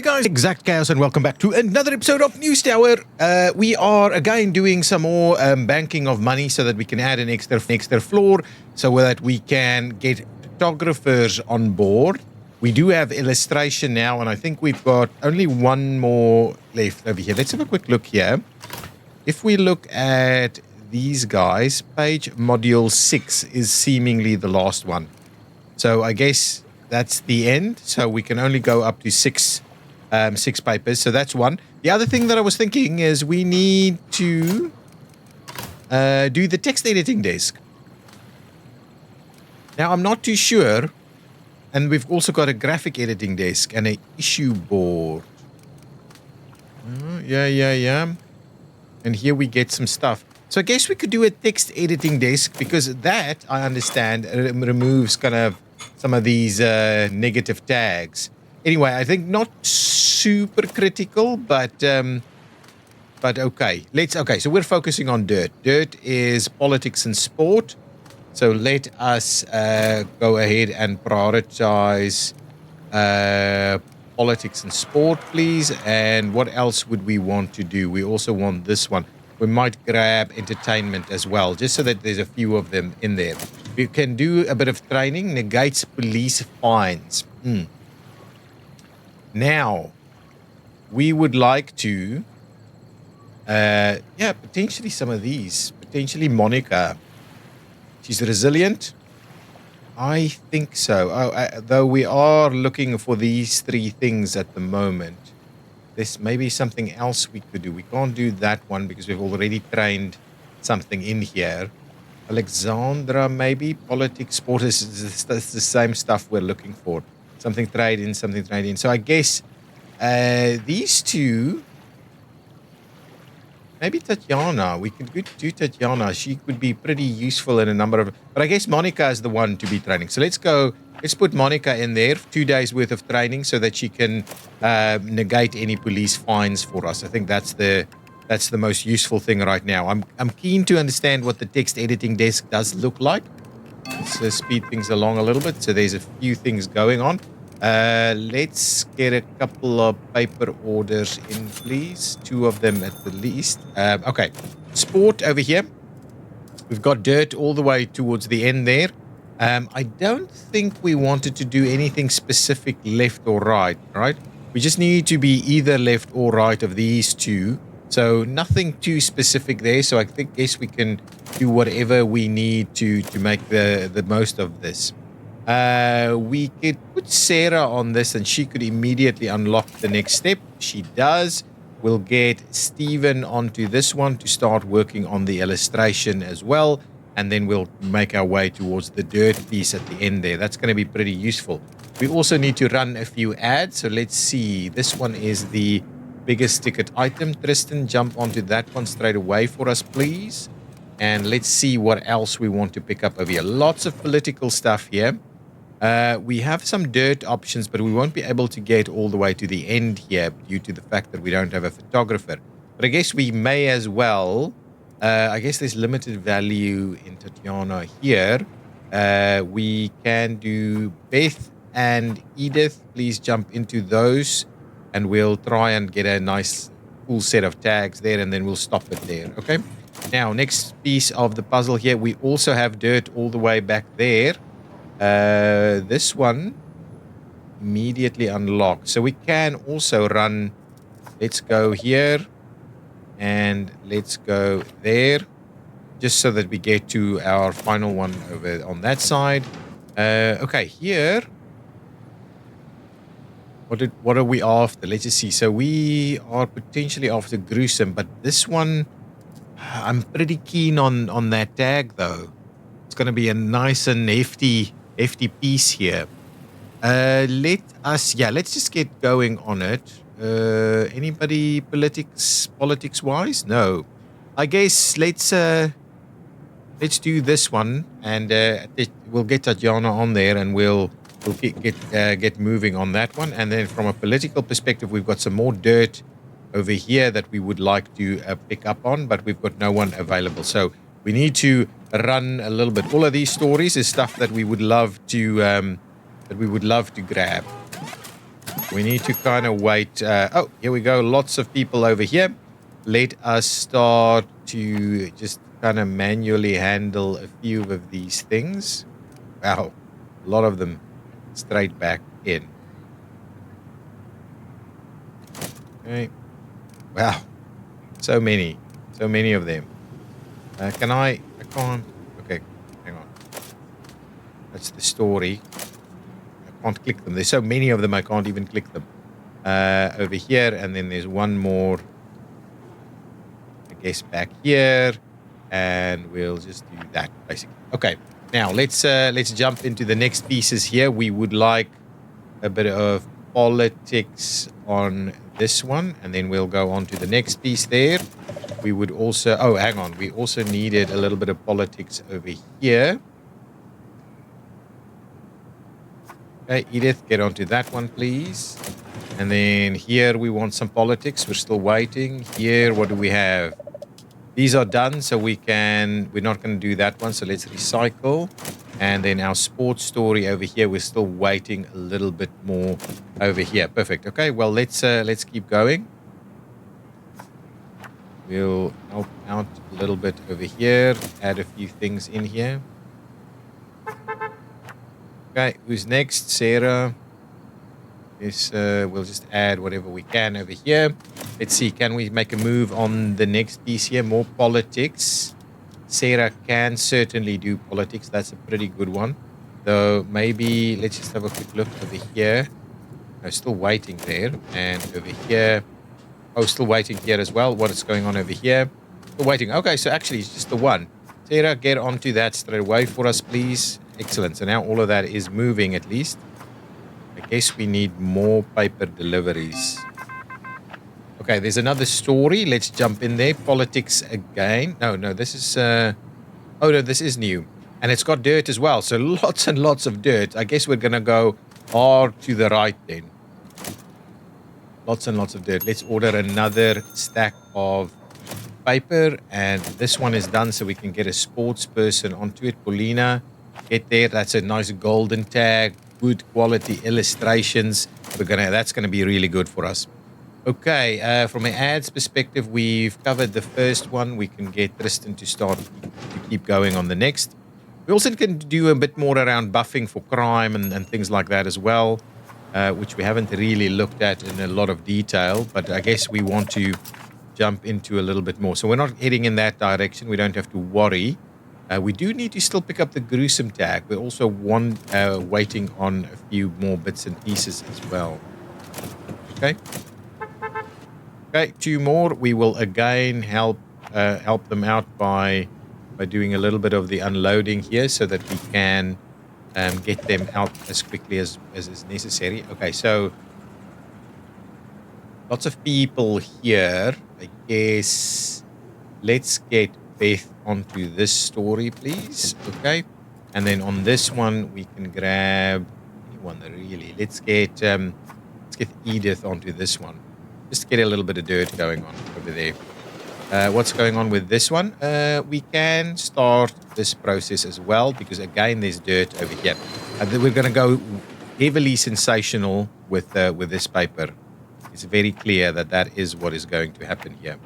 Hi guys, ExactChaos and welcome back to another episode of News Tower. We are again doing some more banking of money so that we can add an extra floor so that we can get photographers on board. We do have illustration now and I think we've got only one more left over here. Let's have a quick look here. If we look at these guys, page module 6 is seemingly the last one. So I guess that's the end. So we can only go up to six papers. So that's one. The other thing that I was thinking is we need to do the text editing desk. Now, I'm not too sure. And we've also got a graphic editing desk and an issue board. Yeah. And here we get some stuff. So I guess we could do a text editing desk because that, I understand, removes kind of some of these negative tags. Anyway, I think not super critical, but okay. So we're focusing on dirt. Dirt is politics and sport. So let us go ahead and prioritize politics and sport, please. And what else would we want to do? We also want this one. We might grab entertainment as well, just so that there's a few of them in there. We can do a bit of training, negates police fines. Now, we would like to, potentially some of these. Potentially Monica. She's resilient. I think so. Though we are looking for these three things at the moment. There's maybe something else we could do. We can't do that one because we've already trained something in here. Alexandra, maybe. Politics, sport is the same stuff we're looking for. Something trade in. So I guess these two, maybe Tatiana. We could do Tatiana. She could be pretty useful in a number of... But I guess Monica is the one to be training. So let's put Monica in there. 2 days worth of training so that she can negate any police fines for us. I think that's the most useful thing right now. I'm keen to understand what the text editing desk does look like. Let's speed things along a little bit. So there's a few things going on. Let's get a couple of paper orders in, please. 2 of them at the least. Okay. Sport over here. We've got dirt all the way towards the end there. I don't think we wanted to do anything specific left or right? We just need to be either left or right of these two. So nothing too specific there. So I guess we can do whatever we need to make the most of this. We could put Sarah on this and she could immediately unlock the next step. She does. We'll get Stephen onto this one to start working on the illustration as well. And then we'll make our way towards the dirt piece at the end there. That's going to be pretty useful. We also need to run a few ads. So let's see. This one is the biggest ticket item. Tristan, jump onto that one straight away for us, please. And let's see what else we want to pick up over here. Lots of political stuff here. We have some dirt options, but we won't be able to get all the way to the end here due to the fact that we don't have a photographer. But I guess we may as well... I guess there's limited value in Tatiana here. We can do Beth and Edith. Please jump into those. And we'll try and get a nice full set of tags there. And then we'll stop it there. Okay. Now, next piece of the puzzle here. We also have dirt all the way back there. This one immediately unlocked. So we can also run. Let's go here. And let's go there, just so that we get to our final one over on that side. Okay, here. What are we after? Let's just see. So we are potentially after gruesome, but this one, I'm pretty keen on that tag though. It's going to be a nice and hefty piece here. Let's just get going on it. Anybody politics wise? No. I guess let's do this one and we'll get Tatiana on there and we'll get moving on that one. And then from a political perspective, we've got some more dirt over here that we would like to pick up on, but we've got no one available. So we need to run a little bit. All of these stories is stuff that we would love to grab. We need to kind of wait. Oh, here we go. Lots of people over here. Let us start to just kind of manually handle a few of these things. Wow, a lot of them straight back in. Okay. Wow, so many of them. I can't. Okay, hang on. That's the story. I can't click them. There's so many of them, I can't even click them. Over here, and then there's one more, I guess, back here, and we'll just do that basically. Okay, now let's jump into the next pieces here. We would like a bit of politics on this one, and then we'll go on to the next piece there. We would also, oh, hang on, we also needed a little bit of politics over here. Okay, Edith, get onto that one, please. And then here we want some politics. We're still waiting. Here, what do we have? These are done, so we're not going to do that one. So let's recycle. And then our sports story over here, we're still waiting a little bit more over here. Perfect. Okay, well, let's keep going. We'll help out a little bit over here, add a few things in here. Okay, who's next? Sarah. Yes, we'll just add whatever we can over here. Let's see, can we make a move on the next piece here? More politics. Sarah can certainly do politics. That's a pretty good one. Though maybe let's just have a quick look over here. I'm still waiting there. And over here. Oh, still waiting here as well. What is going on over here? Still waiting. Okay, so actually it's just the one. Sarah, get onto that straight away for us, please. Excellent. So now all of that is moving at least. I guess we need more paper deliveries. Okay, there's another story. Let's jump in there. Politics again. No, this is... oh, no, this is new. And it's got dirt as well. So lots and lots of dirt. I guess we're going to go hard to the right then. Lots and lots of dirt. Let's order another stack of paper. And this one is done so we can get a sports person onto it. Paulina, get there. That's a nice golden tag. Good quality illustrations. That's going to be really good for us. Okay, from an ads perspective, we've covered the first one. We can get Tristan to start to keep going on the next. We also can do a bit more around buffing for crime and things like that as well, which we haven't really looked at in a lot of detail, but I guess we want to jump into a little bit more. So we're not heading in that direction. We don't have to worry. We do need to still pick up the gruesome tag. We're also waiting on a few more bits and pieces as well. Okay. Okay, two more. We will again help them out by doing a little bit of the unloading here so that we can get them out as quickly as is necessary. Okay, so lots of people here. I guess let's get Beth onto this story, please. Okay, and then on this one we can grab anyone really. Let's get Edith onto this one. Just to get a little bit of dirt going on over there. What's going on with this one? We can start this process as well because again there's dirt over here. We're going to go heavily sensational with this paper. It's very clear that is what is going to happen here.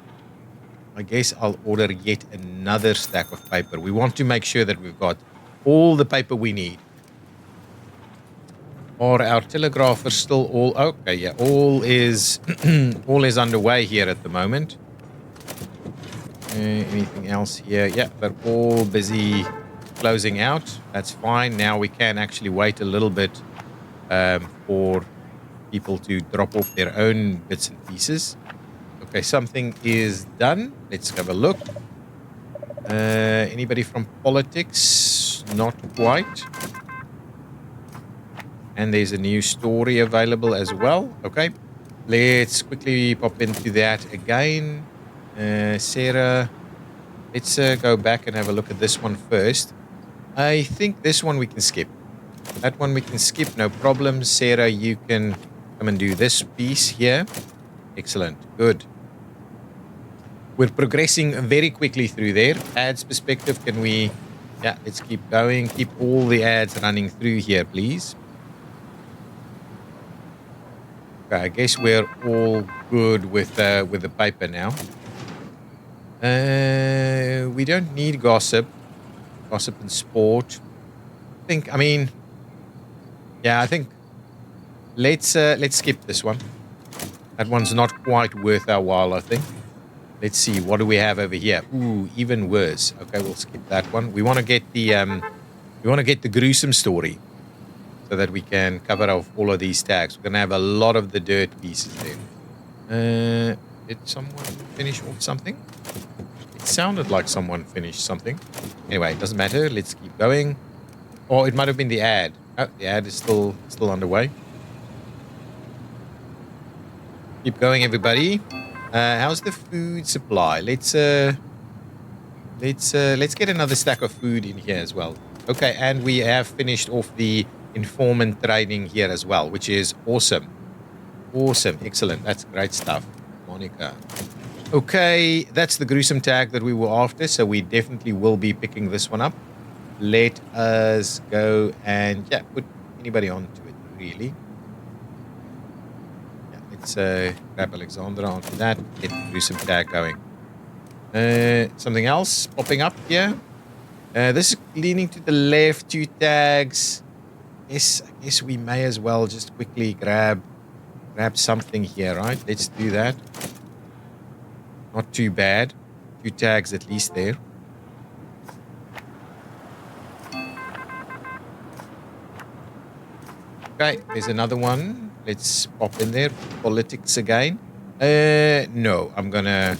I guess I'll order yet another stack of paper. We want to make sure that we've got all the paper we need. Are our telegraphers still all okay? Yeah, all is underway here at the moment. Anything else here? Yeah, they're all busy closing out. That's fine. Now we can actually wait a little bit for people to drop off their own bits and pieces. Okay, something is done. Let's have a look. Anybody from politics? Not quite. And there's a new story available as well. Okay, let's quickly pop into that again. Sarah, let's go back and have a look at this one first. I think this one we can skip. That one we can skip, no problem. Sarah, you can come and do this piece here. Excellent, good. We're progressing very quickly through there. Ads perspective, can we... Yeah, let's keep going. Keep all the ads running through here, please. Okay, I guess we're all good with the paper now. We don't need gossip and sport. I mean, yeah, I think let's skip this one. That one's not quite worth our while, I think. Let's see, what do we have over here? Ooh, even worse. Okay, we'll skip that one. We want to get the gruesome story so that we can cover off all of these tags. We're gonna have a lot of the dirt pieces there. Did someone finish off something? It sounded like someone finished something. Anyway, it doesn't matter. Let's keep going. Or it might have been the ad. Oh, the ad is still underway. Keep going, everybody. How's the food supply? Let's get another stack of food in here as well. Okay, and we have finished off the informant training here as well, which is awesome. Awesome, excellent. That's great stuff, Monica. Okay, that's the gruesome tag that we were after, so we definitely will be picking this one up. Let us go and put anybody onto it, really. Let's grab Alexandra onto that, get the gruesome tag going. Something else popping up here. This is leaning to the left, 2 tags. Yes, I guess we may as well just quickly grab something here, right? Let's do that. Not too bad. 2 tags at least there. Okay, there's another one. Let's pop in there. Politics again. No, I'm gonna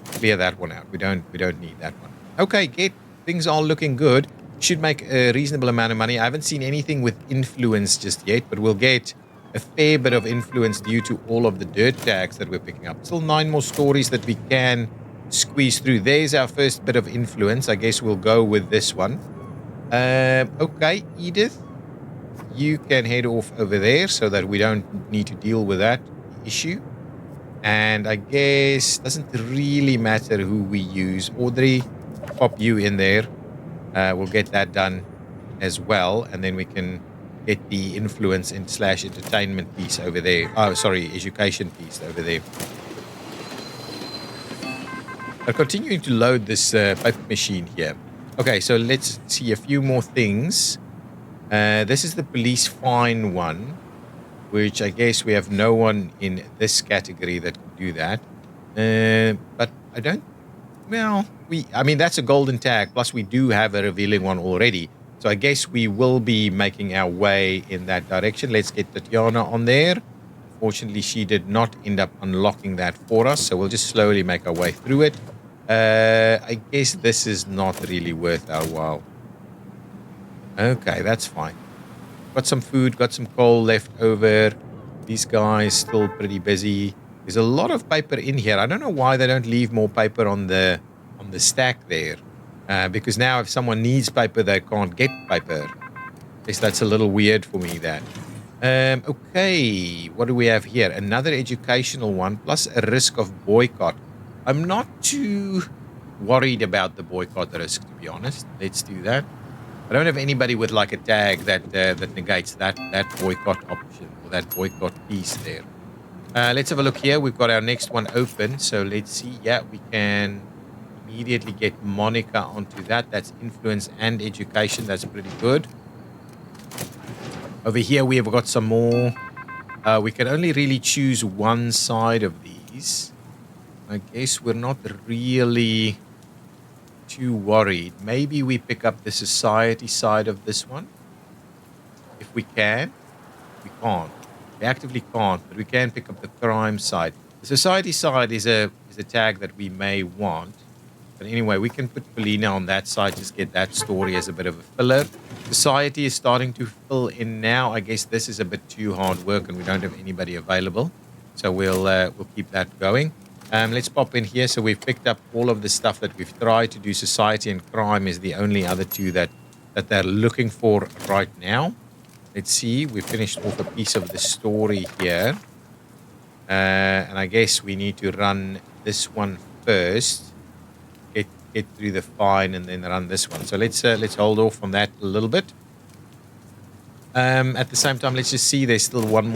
clear that one out. We don't need that one. Okay, things are looking good. Should make a reasonable amount of money. I haven't seen anything with influence just yet, but we'll get a fair bit of influence due to all of the dirt tags that we're picking up. Still 9 more stories that we can squeeze through. There's our first bit of influence. I guess we'll go with this one. Okay, Edith, you can head off over there so that we don't need to deal with that issue. And I guess doesn't really matter who we use. Audrey, pop you in there. We'll get that done as well, and then we can get the influence and / entertainment piece over there. Oh, sorry, education piece over there. I'm continuing to load this paper machine here. Okay, so let's see a few more things. This is the police fine one, which I guess we have no one in this category that can do that. But I don't. Well, I mean, that's a golden tag, plus we do have a revealing one already. So I guess we will be making our way in that direction. Let's get Tatiana on there. Unfortunately, she did not end up unlocking that for us, so we'll just slowly make our way through it. I guess this is not really worth our while. Okay, that's fine. Got some food, got some coal left over. These guys still pretty busy. There's a lot of paper in here. I don't know why they don't leave more paper on the stack there. Because now if someone needs paper, they can't get paper. I guess that's a little weird for me, that. Okay, what do we have here? Another educational one, plus a risk of boycott. I'm not too worried about the boycott risk, to be honest. Let's do that. I don't have anybody with like a tag that negates that boycott option or that boycott piece there. Let's have a look here. We've got our next one open. So let's see. Yeah, we can immediately get Monica onto that. That's influence and education. That's pretty good. Over here, we have got some more. We can only really choose one side of these. I guess we're not really too worried. Maybe we pick up the society side of this one. If we can. We can't. We actively can't, but we can pick up the crime side. The society side is a tag that we may want. But anyway, we can put Polina on that side, just get that story as a bit of a filler. Society is starting to fill in now. I guess this is a bit too hard work and we don't have anybody available. So we'll keep that going. Let's pop in here. So we've picked up all of the stuff that we've tried to do. Society and crime is the only other two that they're looking for right now. Let's see. We finished off a piece of the story here. And I guess we need to run this one first. Get through the fine and then run this one. So let's hold off on that a little bit. At the same time, let's just see. There's still one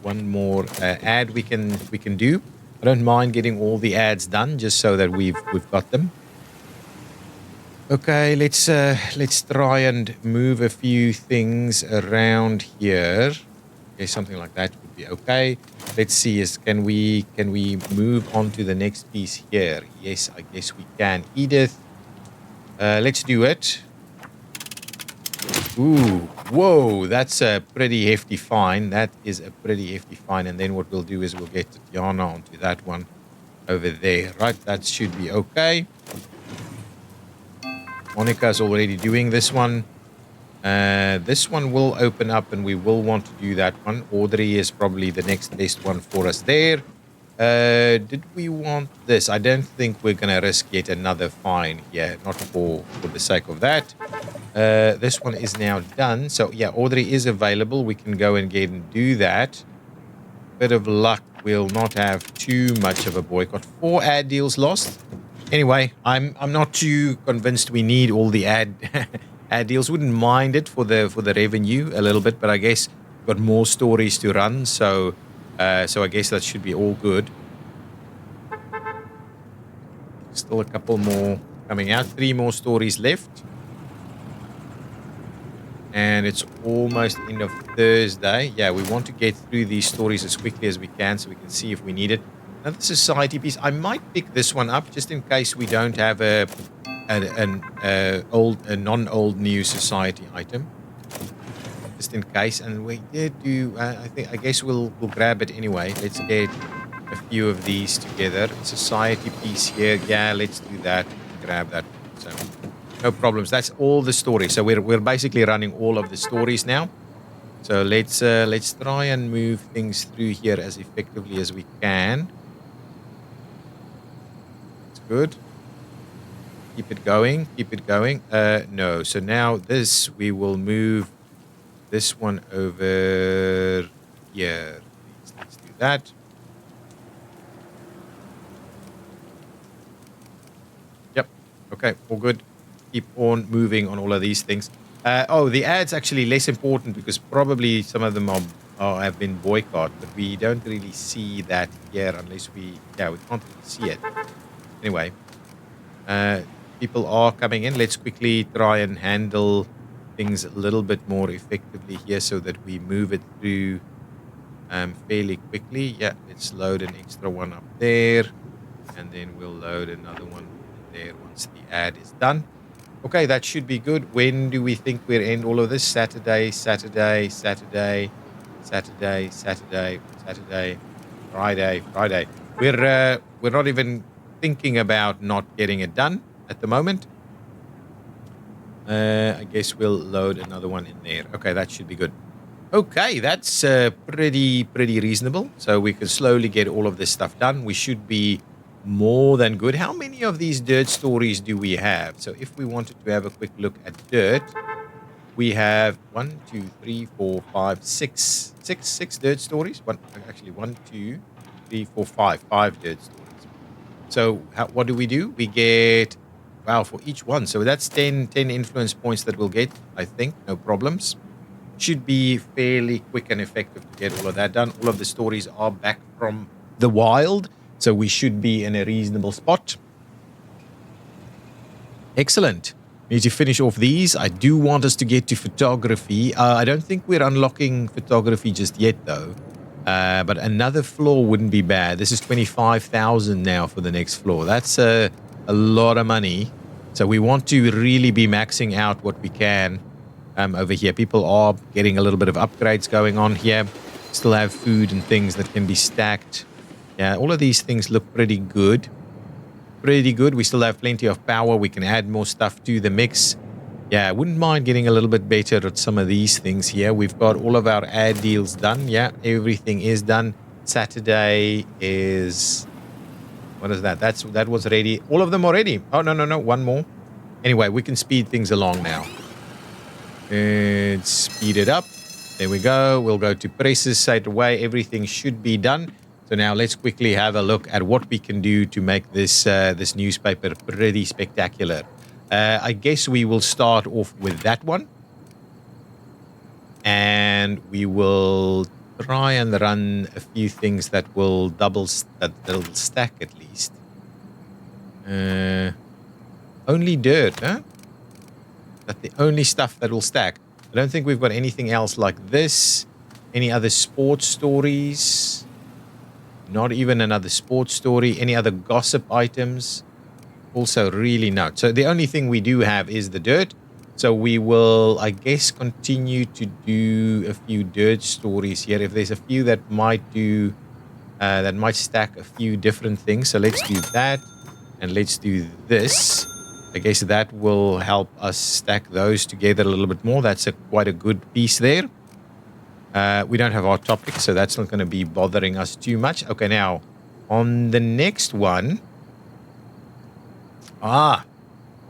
one more ad we can do. I don't mind getting all the ads done just so that we've got them. Okay, let's try and move a few things around here. Okay, something like that would be okay. Let's see, can we move on to the next piece here? Yes, I guess we can. Edith, let's do it. Ooh, whoa, that's a pretty hefty fine. That is a pretty hefty fine. And then what we'll do is we'll get Tatiana onto that one over there, right? That should be okay. Monica's already doing this one. This one will open up and we will want to do that one. Audrey is probably the next best one for us there. Did we want this? I don't think we're going to risk yet another fine here, not for the sake of that. This one is now done. So, yeah, Audrey is available. We can go and get and do that. Bit of luck, we'll not have too much of a boycott. 4 ad deals lost. Anyway, I'm not too convinced we need all the ad deals. Wouldn't mind it for the revenue a little bit, but I guess got more stories to run, so I guess that should be all good. Still a couple more coming out. 3 more stories left. And it's almost end of Thursday. Yeah, we want to get through these stories as quickly as we can so we can see if we need it. Another society piece. I might pick this one up just in case we don't have a non-old new society item. Just in case. And we did do. I guess we'll grab it anyway. Let's get a few of these together. Society piece here. Yeah, let's do that. Grab that. So no problems. That's all the stories. So we're basically running all of the stories now. So let's try and move things through here as effectively as we can. Good. Keep it going. Keep it going. No. So now this, we will move this one over here. Let's do that. Yep. Okay. All good. Keep on moving on all of these things. The ads actually less important because probably some of them have been boycotted, but we don't really see that here unless we can't really see it. Anyway, people are coming in. Let's quickly try and handle things a little bit more effectively here so that we move it through fairly quickly. Yeah, let's load an extra one up there. And then we'll load another one there once the ad is done. Okay, that should be good. When do we think we'll end all of this? Saturday, Saturday, Saturday, Saturday, Saturday, Saturday, Friday, Friday. We're not even thinking about not getting it done at the moment. I guess we'll load another one in there. Okay, that should be good. Okay, that's pretty reasonable. So we can slowly get all of this stuff done. We should be more than good. How many of these dirt stories do we have? So if we wanted to have a quick look at dirt, we have 1, 2, 3, 4, 5, 6 dirt stories. One, 2, 3, 4, 5 dirt stories. So what do? We get, wow, for each one. So that's 10 influence points that we'll get, I think. No problems. Should be fairly quick and effective to get all of that done. All of the stories are back from the wild. So we should be in a reasonable spot. Excellent. Need to finish off these. I do want us to get to photography. I don't think we're unlocking photography just yet, though. But another floor wouldn't be bad. This is 25,000 now for the next floor. That's a lot of money. So we want to really be maxing out what we can over here. People are getting a little bit of upgrades going on here. Still have food and things that can be stacked. Yeah, all of these things look pretty good. Pretty good. We still have plenty of power. We can add more stuff to the mix. Yeah, I wouldn't mind getting a little bit better at some of these things here. We've got all of our ad deals done. Yeah, everything is done. Saturday is... What is that? That was ready. All of them already. Oh, no. One more. Anyway, we can speed things along now. And speed it up. There we go. We'll go to presses straight away. Everything should be done. So now let's quickly have a look at what we can do to make this this newspaper pretty spectacular. I guess we will start off with that one. And we will try and run a few things that will that'll stack at least. Only dirt, huh? That's the only stuff that will stack. I don't think we've got anything else like this. Any other sports stories? Not even another sports story. Any other gossip items? Also really not. So the only thing we do have is the dirt. So we will, I guess, continue to do a few dirt stories here. If there's a few that might do, that might stack a few different things. So let's do that. And let's do this. I guess that will help us stack those together a little bit more. That's quite a good piece there. We don't have our topic, so that's not going to be bothering us too much. Okay, now, on the next one.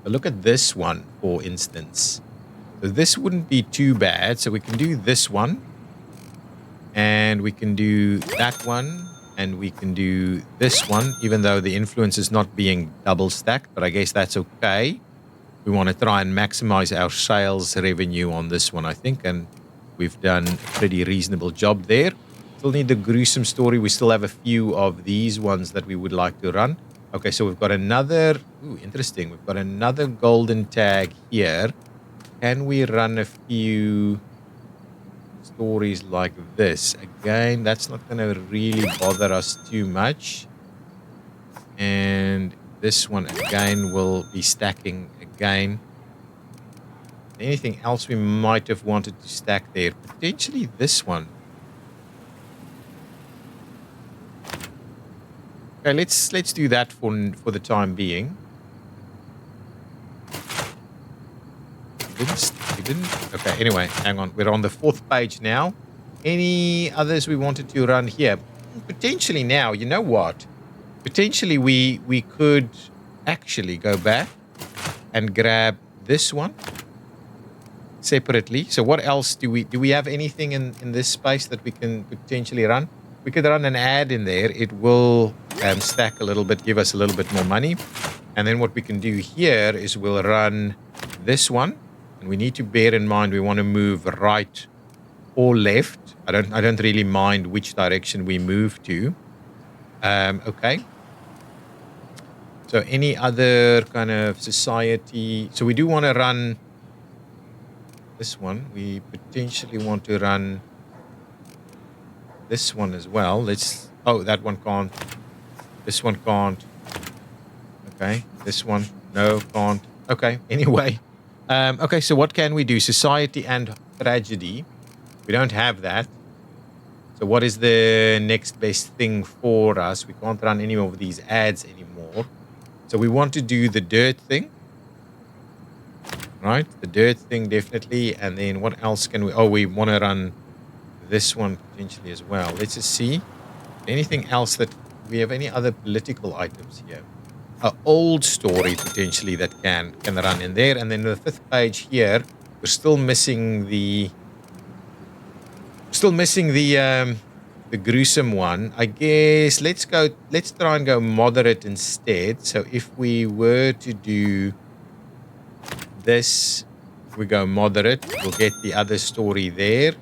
Look at this one, for instance. So this wouldn't be too bad. So we can do this one. And we can do that one. And we can do this one, even though the influence is not being double stacked. But I guess that's okay. We want to try and maximize our sales revenue on this one, I think. And we've done a pretty reasonable job there. Still need the gruesome story. We still have a few of these ones that we would like to run. Okay, so we've got another... Ooh, interesting. We've got another golden tag here. Can we run a few stories like this? Again, that's not going to really bother us too much. And this one, again, will be stacking again. Anything else we might have wanted to stack there? Potentially this one. Okay, let's do that for the time being. We didn't. Okay, anyway, hang on. We're on the 4th page now. Any others we wanted to run here? Potentially now. You know what? Potentially we could actually go back and grab this one separately. So what else do we have anything in this space that we can potentially run? We could run an ad in there. It will stack a little bit, give us a little bit more money. And then what we can do here is we'll run this one. And we need to bear in mind we want to move right or left. I don't really mind which direction we move to. Okay. So any other kind of society. So we do want to run this one. We potentially want to run this one as well. Oh, that one can't. This one can't. Okay. This one, no, can't. Okay. Anyway. Okay, so what can we do? Society and tragedy. We don't have that. So what is the next best thing for us? We can't run any of these ads anymore. So we want to do the dirt thing. Right? The dirt thing, definitely. And then what else can we... Oh, we want to run this one potentially as well. Let's just see. Anything else that... We have any other political items here? An old story potentially that can run in there. And then the 5th page here, we're still missing the... the gruesome one. I guess let's try and go moderate instead. So if we were to do this, we go moderate, we'll get the other story there.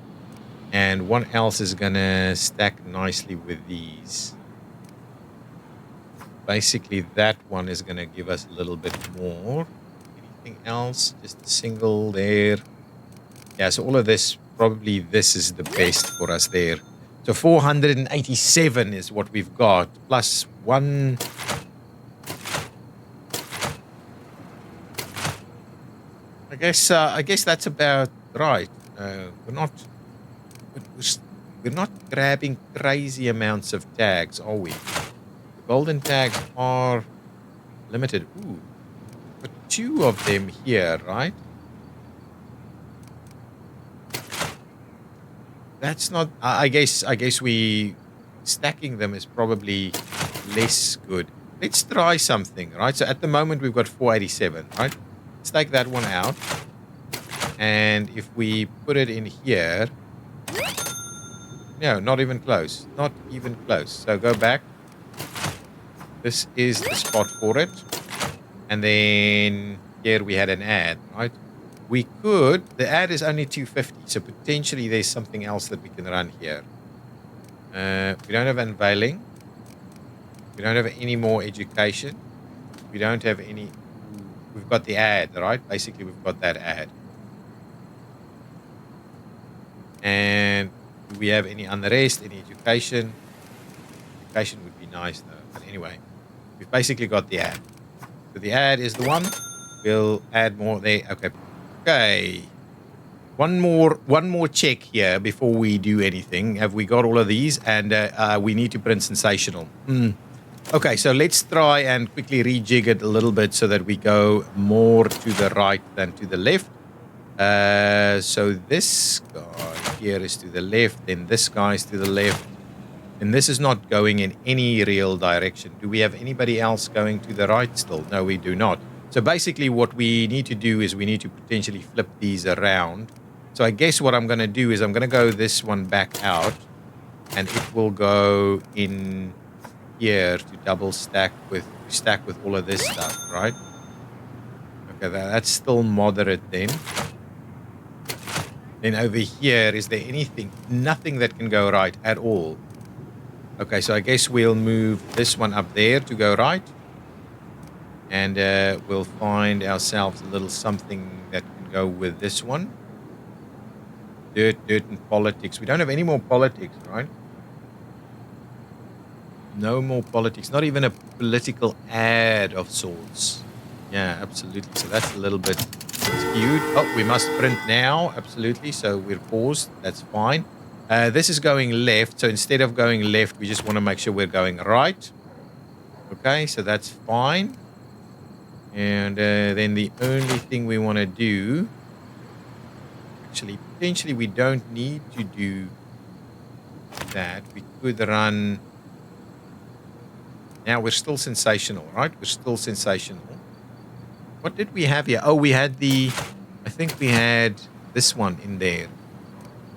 And what else is gonna stack nicely with these? Basically that one is gonna give us a little bit more. Anything else? Just a single there. Yeah, so all of this, probably this is the best for us there. So 487 is what we've got, plus one. I guess that's about right. We're not grabbing crazy amounts of tags, are we? The golden tags are limited. Ooh, but 2 of them here, right? That's not. I guess we stacking them is probably less good. Let's try something, right? So at the moment we've got 487, right? Let's take that one out, and if we put it in here, no, not even close. Not even close. So go back. This is the spot for it, and then here we had an ad, right? We could, the ad is only 250, so potentially there's something else that we can run here. We don't have unveiling. We don't have any more education. We don't have any. We've got the ad, right? Basically, we've got that ad. And do we have any unrest, any education? Education would be nice, though. But anyway, we've basically got the ad. So the ad is the one. We'll add more there. Okay. Okay. One more check here before we do anything. Have we got all of these? And we need to print sensational. Okay, so let's try and quickly rejig it a little bit so that we go more to the right than to the left. So this guy here is to the left, then this guy's to the left. And this is not going in any real direction. Do we have anybody else going to the right still? No, we do not. So basically what we need to do is we need to potentially flip these around. So I guess what I'm going to do is I'm going to go this one back out. And it will go in here to double stack with all of this stuff, right? Okay, that's still moderate then. Then over here, is there anything? Nothing that can go right at all. Okay, so I guess we'll move this one up there to go right. And we'll find ourselves a little something that can go with this one. Dirt, and politics. We don't have any more politics, right? No more politics. Not even a political ad of sorts. Yeah, absolutely. So that's a little bit skewed. Oh, we must print now. Absolutely. So we're paused. That's fine. This is going left. So instead of going left, we just want to make sure we're going right. Okay, so that's fine. And then the only thing we want to do... Actually, potentially we don't need to do that. We could run... Now we're still sensational, right? We're still sensational. What did we have here? Oh, we had the... I think we had this one in there.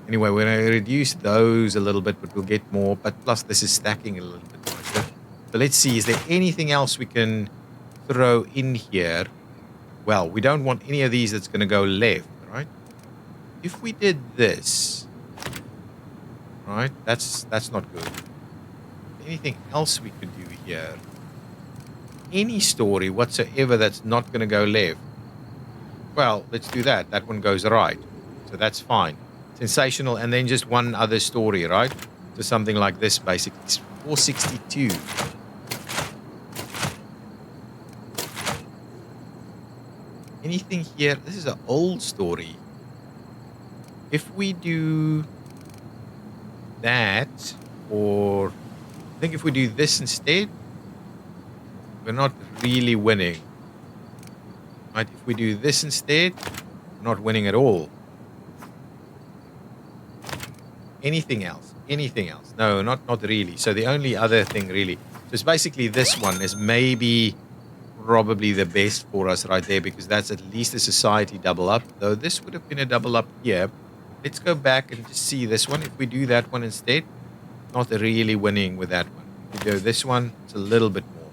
Anyway, we're going to reduce those a little bit, but we'll get more. But plus this is stacking a little bit nicer. So let's see. Is there anything else we can throw in here? Well, we don't want any of these that's going to go left, right? If we did this, right? That's not good. Anything else we could do here? Any story whatsoever that's not going to go left? Well, let's do that. That one goes right. So that's fine. Sensational, and then just one other story, right? So something like this, basically. It's 462. Anything here? This is an old story. If we do that, or I think if we do this instead, we're not really winning. Right? If we do this instead, we're not winning at all. Anything else? Anything else? No, not really. So the only other thing really, so it's basically this one is maybe probably the best for us right there, because that's at least a society double up, though this would have been a double up here. Let's go back and just see this one. If we do that one instead, not really winning with that one. If we go this one, it's a little bit more.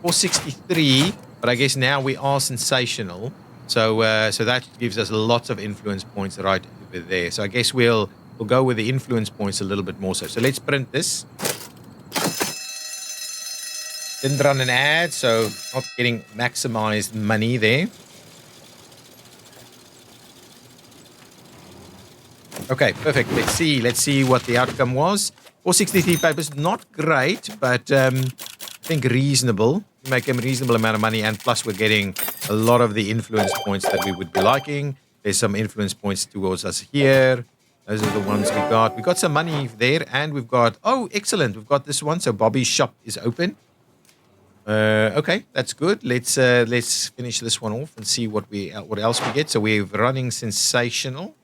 463, but I guess now we are sensational. So so that gives us lots of influence points right over there. So I guess we'll go with the influence points a little bit more so. So let's print this. Didn't run an ad, so not getting maximized money there. Okay, perfect. Let's see what the outcome was. 463 papers, not great, but I think reasonable. We make a reasonable amount of money, and plus we're getting a lot of the influence points that we would be liking. There's some influence points towards us here. Those are the ones we got. We got some money there, and we've got... Oh, excellent. We've got this one. So Bobby's shop is open. Okay, that's good. Let's finish this one off and see what else we get. So we're running sensational.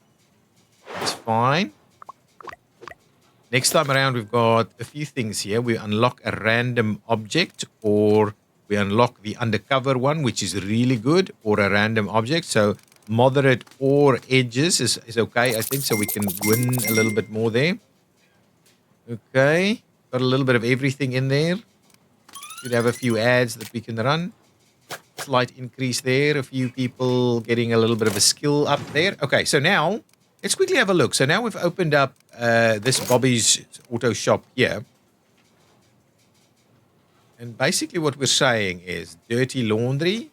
That's fine. Next time around, we've got a few things here. We unlock a random object, or we unlock the undercover one, which is really good, or a random object. So moderate or edges is okay, I think. So we can win a little bit more there. Okay. Got a little bit of everything in there. Should have a few ads that we can run. Slight increase there. A few people getting a little bit of a skill up there. Okay, so now let's quickly have a look. So now we've opened up this Bobby's Auto Shop here. And basically what we're saying is dirty laundry.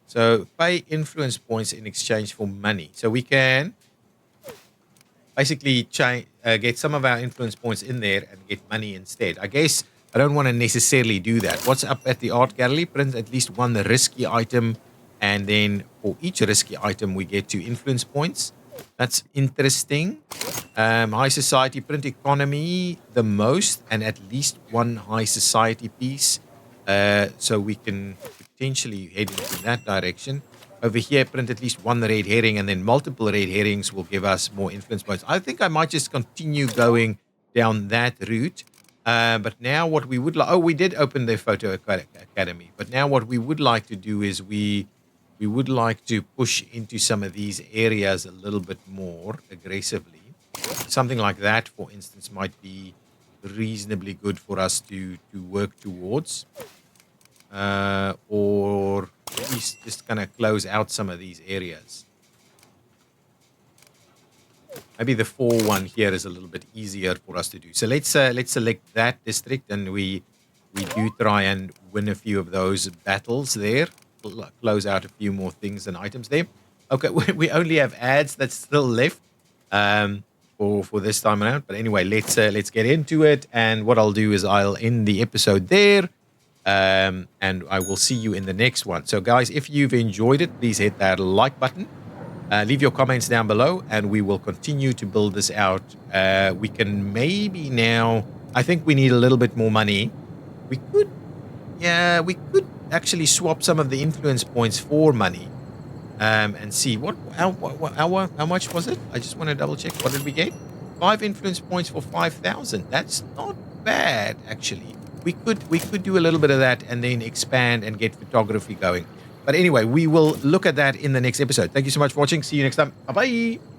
So pay influence points in exchange for money. So we can basically get some of our influence points in there and get money instead. I guess I don't want to necessarily do that. What's up at the art gallery? Print at least one risky item. And then for each risky item, we get 2 influence points. That's interesting. High society, print economy the most, and at least 1 high society piece. So we can potentially head into that direction. Over here, print at least 1 red herring, and then multiple red herrings will give us more influence points. I think I might just continue going down that route. But now what we would like... Oh, we did open the Photo Academy. But now what we would like to do is we would like to push into some of these areas a little bit more aggressively. Something like that, for instance, might be reasonably good for us to work towards. Or at least just kind of close out some of these areas. Maybe the 4-1 here is a little bit easier for us to do. So let's select that district, and we do try and win a few of those battles there. Close out a few more things and items there. Okay, we only have ads that's still left for this time around. But anyway, let's get into it. And what I'll do is I'll end the episode there. And I will see you in the next one. So guys, if you've enjoyed it, please hit that like button. Leave your comments down below, and we will continue to build this out. We can maybe now... I think we need a little bit more money. We could actually swap some of the influence points for money, and see how much was it. I just want to double check. What did we get? 5 influence points for 5,000. That's not bad, actually. We could do a little bit of that and then expand and get photography going. But anyway, we will look at that in the next episode. Thank you so much for watching. See you next time. Bye bye.